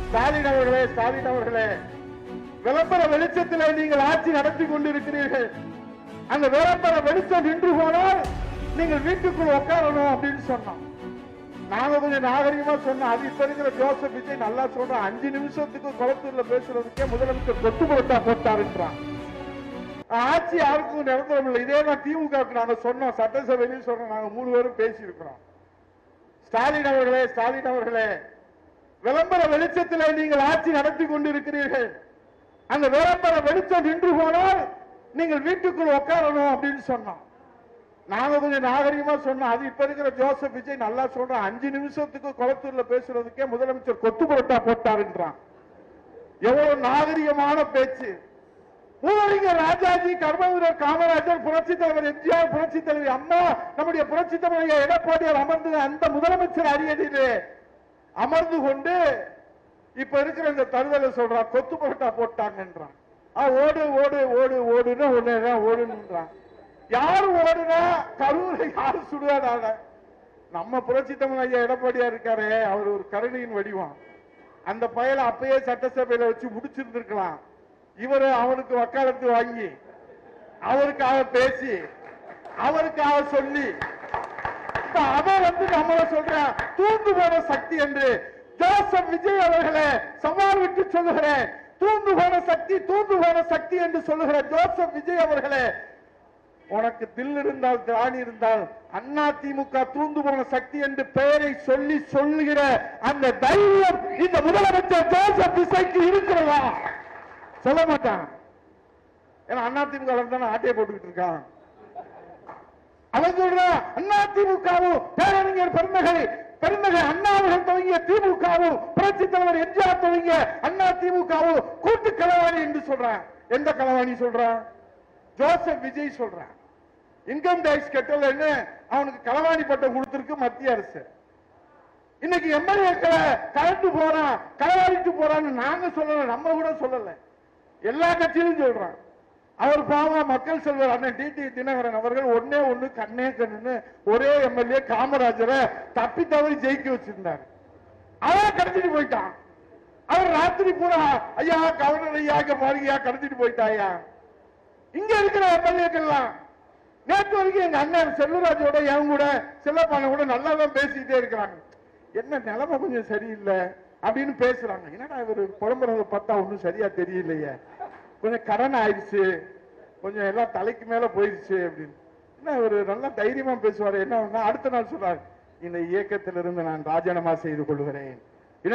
ஸ்டாலின் அவர்களே, விளம்பர வெளிச்சத்திலே நீங்கள் ஆட்சி நடத்தி கொண்டிருக்கிறீர்கள். அந்த விளம்பர வெளிச்சம் நின்று போனால் நீங்கள் வீட்டுக்குள் உட்காரணும் அப்படின்னு சொன்னோம். நாங்க கொஞ்சம் நாகரிகமா சொன்னோம். அது இப்ப இருக்கிற ஜோசப் விஜய் நல்லா சொல்றோம். 5 நிமிஷத்துக்கு குளத்தூர்ல பேசுறதுக்கே முதலமைச்சர் கொத்து புரட்டா போட்டாருன்றான். ஆட்சி யாருக்கும் நிரந்தரம் இல்லை. இதே தான் திமுக நாங்க சொன்னோம், சட்டசபையிலும் சொன்னோம். நாங்க 3 பேரும் பேசி இருக்கிறோம். ஸ்டாலின் அவர்களே, விளம்பர வெளிச்சத்திலே நீங்கள் ஆட்சி நடத்தி கொண்டிருக்கிறீர்கள். அந்த விளம்பர வெளிச்சம் நின்று போனால் நீங்கள் வீட்டுக்குள் உட்காரணும் அப்படின்னு சொன்னோம். நாங்க கொஞ்சம் நாகரிகமா சொன்னோம். அது இப்ப இருக்கிற ஜோசப் விஜய் நல்லா சொல்றோம். 5 நிமிஷத்துக்கு குளத்தூர்ல பேசுறதுக்கே முதலமைச்சர் கொத்து புரட்டா போட்டாருன்றான். எவ்வளவு நாகரிகமான பேச்சு! மூவறிஞர் ராஜாஜி, கர்மவீரர் காமராஜர், புரட்சி தலைவர் எம்ஜிஆர், புரட்சி தலைவர் அம்மா, நம்முடைய புரட்சி தலைவர் எடப்பாடியார் அமர்ந்து அந்த முதலமைச்சர் அரியணையிலே அமர்ந்து கொண்டு இப்ப இருக்கிற இந்த தருதலை சொல்றான், கொத்து புரட்டா போட்டாங்கன்றான். ஓடு ஓடு ஓடு ஓடுன்னு ஒண்ணுதான் ஓடுன்றான். யாரு ஓடுனா கரூரை யாரு சுடுவாடான? நம்ம புரட்சி தமிழ் ஐயா எடப்பாடியார் இருக்காரு, அவர் ஒரு கருணையின் வடிவம். அந்த பயலை அப்பயே சட்டசபையில வச்சு முடிச்சிருந்திருக்கலாம். இவரு அவனுக்கு வக்காலத்து வாங்கி அவருக்காக பேசி அவருக்காக சொல்லி அவன் நம்மள சொல்ற தூண்டு போன சக்தி என்று ஜோசப் விஜய் அவர்களே சவால் விட்டு சொல்லுகிறேன். தூண்டு போன சக்தி என்று சொல்லுகிற ஜோசப் விஜய் அவர்களே, உனக்கு தில் இருந்தால் திராணி இருந்தால் அண்ணா திமுக தூண்டு போன சக்தி என்று பெயரை சொல்லி சொல்லுகிற அந்த தைரியம் இந்த முதலமைச்சர் ஜோசப் விஜய்க்கு இருக்கிறதா? சொல்ல மாட்டான். ஏன்னா அண்ணா திமுக தானே ஆட்டையை போட்டுக்கிட்டு இருக்கான். அவன் சொல்றான் அண்ணா திமுகவும் பேரறிஞர் பெருந்தகை அண்ணாவுடன் துவங்கிய திமுகவும் புரட்சி தலைவர் எம்ஜிஆர் துவங்கிய அண்ணா திமுகவும் கூட்டு களவாணி என்று சொல்றான். எந்த களவாணி சொல்றான்? ஜோசப் விஜய் சொல்றான். இன்கம் டாக்ஸ் கட்டலன்னு அவனுக்கு களவாணி பட்டம் கொடுத்திருக்கு மத்திய அரசு. இன்னைக்கு எம்எல்ஏக்களை கலந்து போறான், களவாடிட்டு போறான்னு நாங்க சொல்லல, நம்ம கூட சொல்லல, எல்லா கட்சியிலும் சொல்றான். அவர் பாவம் மக்கள் செல்வர் அண்ணன் டிடி தினகரன் அவர்கள் ஒண்ணு கண்ணே கண்ணு ஒரே எம்எல்ஏ காமராஜரை தப்பி தவறி ஜெயிக்க வச்சிருந்தார். அவன் கடத்திட்டு போயிட்டான். அவர் ராத்திரி பூரா ஐயா கவர்னர் ஐயா பாருங்கயா கடத்திட்டு போயிட்டாயா. இங்க இருக்கிற எம்எல்ஏக்கள்லாம் நேற்று வரைக்கும் எங்க அண்ணன் செல்வராஜோட என் கூட செல்லப்பான கூட நல்லா தான் பேசிக்கிட்டே இருக்கிறாங்க. என்ன நிலைமை கொஞ்சம் சரியில்லை அப்படின்னு பேசுறாங்க. என்னடா இவர் புலம்புறத பார்த்தா ஒன்னும் சரியா தெரியலையே, கொஞ்சம் கடன் ஆயிடுச்சு, கொஞ்சம் எல்லாம் தலைக்கு மேல போயிடுச்சு அப்படின்னு. என்ன ஒரு நல்லா தைரியமா பேசுவாரு. என்ன அடுத்த நாள் சொல்றாரு, இந்த இயக்கத்திலிருந்து நான் ராஜினாமா செய்து கொள்கிறேன்.